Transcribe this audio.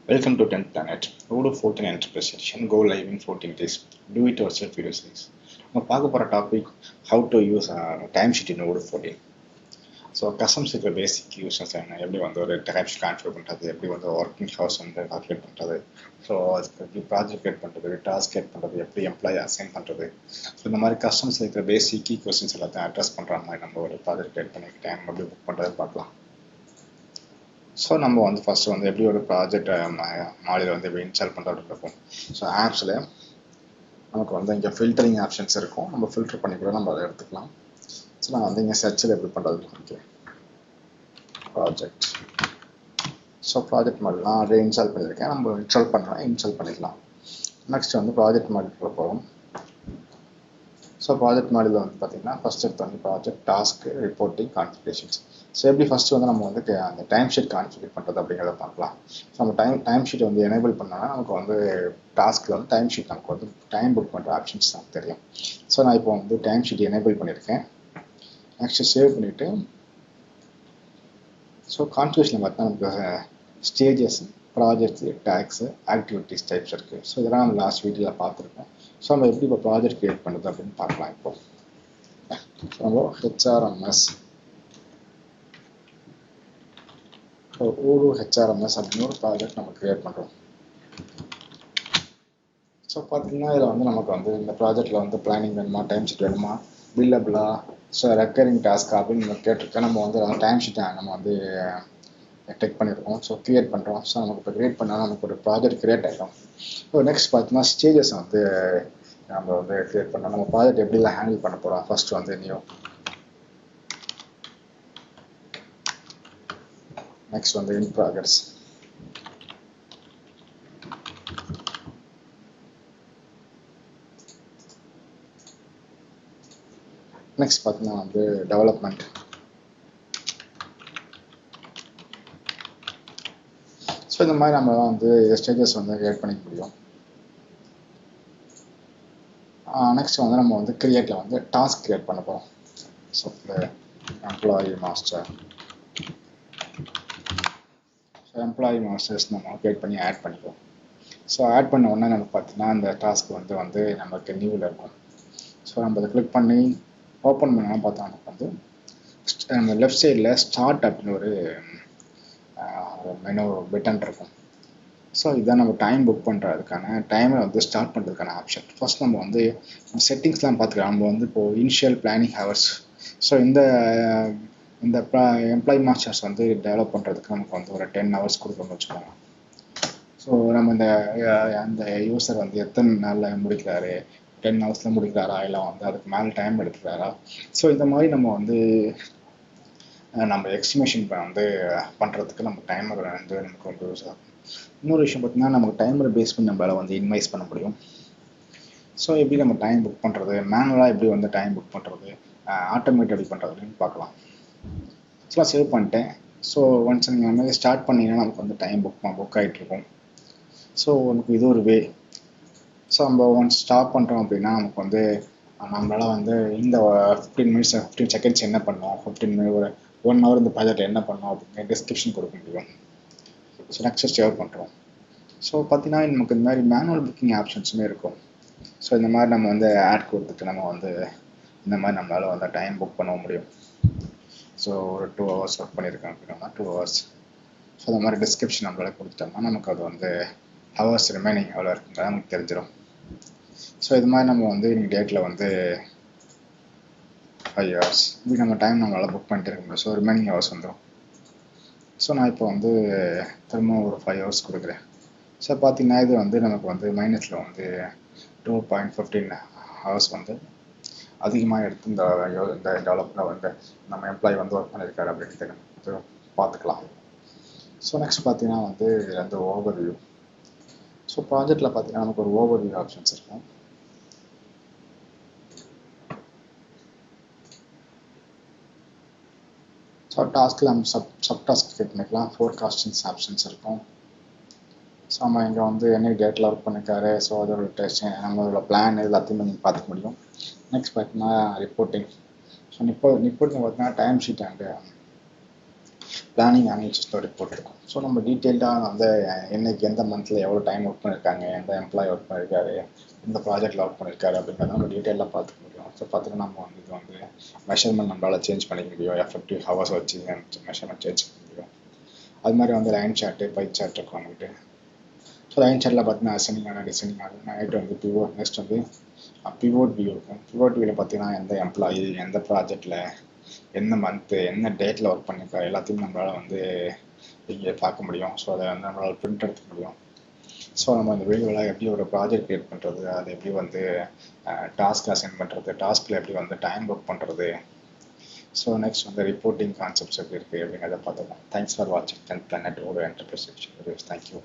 Welcome to 10th Planet. Odoo 14 Enterprise Edition. Go live in 14 days. Do it yourself video series. நம்ம பார்க்க போகிற topic how to use timesheet in Odoo 14. So customers இருக்கிற பேசிக் uses என்ன, எப்படி வந்து ஒரு timesheet configure பண்ணுறது, எப்படி வந்து ஒர்க்கிங் ஹவர்ஸ் வந்து கால்குலேட் பண்ணுறது, ஸோ அதுக்கு எப்படி ப்ராஜெக்ட் கிரியேட் பண்ணுறது, டாஸ்க் கிரியேட் பண்ணுறது, எப்படி எம்ப்ளாயி அசைன் பண்ணுறது, ஸோ இந்த மாதிரி கஸ்டமர்ஸ் இருக்கிற பேசிக் கீ கொஸ்டின்ஸ் எல்லாத்தையும் அட்ரஸ் பண்ணுற மாதிரி நம்ம ஒரு ப்ராஜெக்ட் கிரியேட் பண்ணிக்கிட்டேன் நம்ம எப்படி புக் பண்ணுறது பார்க்கலாம். ஸோ நம்ம வந்து ஃபஸ்ட்டு வந்து எப்படி ஒரு ப்ராஜெக்ட் மாடியில் வந்து எப்படி இன்ஸ்டால் பண்ணுறது இருக்கும். ஸோ ஆப்ஸில் நமக்கு வந்து இங்கே ஃபில்டரிங் ஆப்ஷன்ஸ் இருக்கும். நம்ம ஃபில்டர் பண்ணி கூட நம்ம அதை எடுத்துக்கலாம். ஸோ நான் வந்து இங்கே சர்ச்சில் எப்படி பண்ணுறது okay project. So project model நான் இன்ஸ்டால் பண்ணியிருக்கேன். நம்ம இன்ஸ்டால் பண்ணிக்கலாம். நெக்ஸ்ட் வந்து ப்ராஜெக்ட் மாடலுக்குள்ள போகும். ஸோ ப்ராஜெக்ட் மாடலில் வந்து பார்த்திங்கன்னா ஃபஸ்ட் எடுத்து வந்து project task reporting configurations. So எப்படி ஃபஸ்ட்டு வந்து நம்ம வந்து அந்த டைம் ஷீட் கான்ஃபிகர் பண்ணுறது அப்படிங்கிறத பார்க்கலாம். ஸோ நம்ம டைம் ஷீட் வந்து எனேபிள் பண்ணோன்னா நமக்கு வந்து டாஸ்கில் வந்து டைம் ஷீட் நமக்கு வந்து டைம் புக் பண்ணுற ஆப்ஷன்ஸ் நமக்கு தெரியும். ஸோ நான் இப்போ வந்து டைம் ஷீட் எனேபிள் பண்ணியிருக்கேன். நெக்ஸ்ட்டு சேவ் பண்ணிவிட்டு ஸோ கான்ஃபிகரேஷன் பார்த்தா நமக்கு stages, projects, tax, activities types இருக்குது. ஸோ இதெல்லாம் நம்ம லாஸ்ட் வீடியோவில் பார்த்துருக்கோம். ஸோ நம்ம எப்படி இப்போ ப்ராஜெக்ட் கிரியேட் பண்ணுறது அப்படின்னு பார்க்கலாம். இப்போ நம்ம ஹெச்ஆர்எம்எஸ் Odoo ஹெச்ஆர்எம்எஸ் அப்படின்னு ஒரு ப்ராஜெக்ட் நம்ம கிரியேட் பண்ணுறோம். ஸோ பார்த்தீங்கன்னா இதில் வந்து நமக்கு வந்து இந்த ப்ராஜெக்டில் வந்து பிளானிங் வேணுமா, டைம் ஷீட் வேணுமா, பில்லபிளா, ஸோ ரெக்கரிங் டாஸ்க் அப்படின்னு நம்ம கேட்டிருக்கேன். நம்ம வந்து டைம் ஷீட்டை நம்ம வந்து டெக் பண்ணியிருக்கோம். ஸோ கிரியேட் பண்ணுறோம். ஸோ நமக்கு இப்போ கிரியேட் பண்ணால் நமக்கு ஒரு ப்ராஜெக்ட் கிரியேட் ஆகிடும். ஸோ நெக்ஸ்ட் பார்த்தீங்கன்னா ஸ்டேஜஸ் வந்து நம்ம வந்து கிரியேட் பண்ணோம். நம்ம ப்ராஜெக்ட் எப்படிலாம் ஹேண்டில் பண்ண போகிறோம். ஃபர்ஸ்ட் வந்து நியூ, நெக்ஸ்ட் வந்து இன் ப்ராக்ரஸ், நெக்ஸ்ட் பார்த்தீங்கன்னா வந்து டெவலப்மெண்ட், ஸோ இந்த மாதிரி நம்ம வந்து ஸ்டேஜஸ் வந்து கிரியேட் பண்ணிக்க முடியும். நெக்ஸ்ட் வந்து நம்ம வந்து கிரியேட்டில் வந்து டாஸ்க் கிரியேட் பண்ண போகிறோம். So employee master, so employee masters நம்ம கிரியேட் பண்ணி ஆட் பண்ணிக்குவோம். ஸோ ஆட் பண்ண உடனே நமக்கு பார்த்தீங்கன்னா அந்த டாஸ்க் வந்து நமக்கு நியூவில் இருக்கும். ஸோ நம்ம அதை கிளிக் பண்ணி ஓப்பன் பண்ணாலும் பார்த்தா நமக்கு வந்து நம்ம லெஃப்ட் சைடில் ஸ்டார்ட் அப்படின்னு ஒரு மெனு பட்டன் இருக்கும். ஸோ இதுதான் நம்ம டைம் புக் பண்ணுறதுக்கான டைமை வந்து ஸ்டார்ட் பண்ணுறதுக்கான ஆப்ஷன். ஃபர்ஸ்ட் நம்ம வந்து செட்டிங்ஸ்லாம் பார்த்துக்கலாம். நம்ம வந்து இப்போது இனிஷியல் பிளானிங் ஹவர்ஸ், ஸோ இந்த எம்ப்ளாயி மாஸ்டர்ஸ் வந்து டெவலப் பண்ணுறதுக்கு நமக்கு வந்து ஒரு 10 ஹவர்ஸ் கொடுக்கணும்னு வச்சுக்கோங்க. ஸோ நம்ம அந்த யூஸர் வந்து எத்தனை நாளில் முடிக்கிறாரு, 10 ஹவர்ஸில் முடிக்கிறாரா, இல்லை வந்து அதுக்கு மேலே டைம் எடுத்துக்கிறாரா, ஸோ இந்த மாதிரி நம்ம வந்து நம்ம எஸ்டிமேஷன் வந்து பண்ணுறதுக்கு நம்ம டைமர் வந்து நமக்கு வந்து யூஸ் ஆகும். இன்னொரு விஷயம் பார்த்தீங்கன்னா நமக்கு டைமரை பேஸ் பண்ணி நம்மளால் வந்து இன்வைஸ் பண்ண முடியும். ஸோ எப்படி நம்ம டைம் புக் பண்ணுறது, மேனுவலாக எப்படி வந்து டைம் புக் பண்ணுறது, ஆட்டோமேட்டிக் எப்படி பண்ணுறதுன்னு பார்க்கலாம். ஆக்சுவலாக சேவ் பண்ணிட்டேன். ஸோ ஒன்ஸ் நீங்கள் அந்த மாதிரி ஸ்டார்ட் பண்ணிங்கன்னா நமக்கு வந்து டைம் புக் ஆகிட்ருக்கும். ஸோ நமக்கு இது ஒரு வே. ஸோ நம்ம ஒன்ஸ் ஸ்டாப் பண்ணுறோம் அப்படின்னா நமக்கு வந்து நம்மளால் வந்து இந்த 15 செகண்ட்ஸ் என்ன பண்ணோம், 15 மினிட் ஒரு 1 ஹவர் இந்த ப்ராஜெக்ட் என்ன பண்ணோம் அப்படின்னு டிஸ்கிரிப்ஷன் கொடுக்க முடியும். ஸோ நெக்ஸ்ட் சேவ் பண்ணுறோம். ஸோ பார்த்தீங்கன்னா நமக்கு இந்த மாதிரி மேனுவல் புக்கிங் ஆப்ஷன்ஸுமே இருக்கும். ஸோ இந்த மாதிரி நம்ம வந்து ஆட் கொடுத்துட்டு நம்ம வந்து இந்த மாதிரி நம்மளால் வந்து டைம் புக் பண்ண முடியும். ஸோ ஒரு 2 ஹவர்ஸ் ஒர்க் பண்ணியிருக்கேன் அப்படின்னா 2 ஹவர்ஸ். ஸோ இந்த மாதிரி டிஸ்கிரிப்ஷன் நம்மளால் கொடுத்துட்டோம்னா நமக்கு அது வந்து ஹவர்ஸ் ரிமைனிங் எவ்வளோ இருக்குங்கிறது நமக்கு தெரிஞ்சிடும். ஸோ இது மாதிரி நம்ம வந்து இன்னைக்கு டேட்டில் வந்து 5 ஹவர்ஸ் இப்படி நம்ம டைம் நம்மளால் புக் பண்ணிட்டு இருக்க முடியும். ஸோ ரிமைனிங் ஹவர்ஸ் வந்துடும். ஸோ நான் இப்போ வந்து திரும்ப ஒரு 5 ஹவர்ஸ் கொடுக்குறேன். ஸோ பார்த்தீங்கன்னா இது வந்து நமக்கு வந்து மைனஸில் வந்து 2.15 ஹவர்ஸ் வந்து அதிகமாக எடுத்து இந்த டெவலப்பில் வந்து நம்ம எம்ப்ளாயி வந்து ஒர்க் பண்ணியிருக்காரு அப்படின்னு பார்த்துக்கலாம். ஸோ நெக்ஸ்ட் பார்த்தீங்கன்னா வந்து இந்த ஓவர்வியூ. ஸோ ப்ராஜெக்டில் பார்த்தீங்கன்னா நமக்கு ஒரு ஓவர்வியூ ஆப்ஷன்ஸ் இருக்கும். ஸோ டாஸ்கில் நம்ம சப் டாஸ்க் கிரியேட் பண்ணிக்கலாம். ஃபோர்காஸ்டிங்ஸ் ஆப்ஷன்ஸ் இருக்கும். ஸோ நம்ம இங்கே வந்து என்ன டேட்டில் ஒர்க் பண்ணியிருக்காரு, ஸோ அதோட டெஸ்ட் நம்மளோட பிளான் எல்லாத்தையும் நீங்கள் பார்த்துக்க முடியும். நெக்ஸ்ட் பார்த்தீங்கன்னா ரிப்போர்ட்டிங். ஸோ ரிப்போர்ட்டிங் பார்த்தீங்கன்னா time sheet and planning annual system report இருக்கும். ஸோ நம்ம டீட்டெயில்டாக வந்து என்னைக்கு எந்த மந்த்தில் எவ்வளோ டைம் ஒர்க் பண்ணியிருக்காங்க, எந்த எம்ப்ளாயி ஒர்க் பண்ணியிருக்காரு, எந்த ப்ராஜெக்டில் ஒர்க் பண்ணியிருக்காரு அப்படிங்கிறத நம்ம டீட்டெயிலாக பார்த்துக்க முடியும். ஸோ பார்த்துட்டு நம்ம வந்து இது வந்து மெஷர்மெண்ட் நம்மளால் சேஞ்ச் பண்ணிக்க முடியும். எஃபெக்டிவ் ஹவர்ஸ் வச்சு மெஷர்மெண்ட் சேஞ்ச் பண்ண முடியும். அது மாதிரி வந்து லைன் சார்ட்டு, பை சார்ட் இருக்கும் நம்மகிட்ட. ஸோ லைன் சார்ட்டில் பார்த்தீங்கன்னா அசனிங்கான டிசைனிங்கான நைட்டு வந்து பிவோட், நெக்ஸ்ட் வந்து பிவோட் வியூ இருக்கும். பிவோட் வியூவில் பார்த்தீங்கன்னா எந்த எம்ப்ளாயி எந்த ப்ராஜெக்டில் என்ன மந்த்து என்ன டேட்டில் ஒர்க் பண்ணியிருக்காரு எல்லாத்தையும் நம்மளால் வந்து இங்கே பார்க்க முடியும். ஸோ அதை வந்து நம்மளால் பிரிண்ட் எடுக்க முடியும். ஸோ நம்ம அந்த வீடியோவில் எப்படி ஒரு ப்ராஜெக்ட் கிரியேட் பண்ணுறது, அது எப்படி வந்து டாஸ்க் அசைன் பண்ணுறது, டாஸ்கில் எப்படி வந்து டைம் ஒர்க் பண்ணுறது, ஸோ நெக்ஸ்ட் வந்து ரிப்போர்ட்டிங் கான்செப்ட்ஸ் எப்படி இருக்குது அப்படிங்கிறத பார்த்துக்கலாம். தேங்க்ஸ் ஃபார் வாட்சிங் 10th Planet Odoo Enterprise Section videos. Thank you.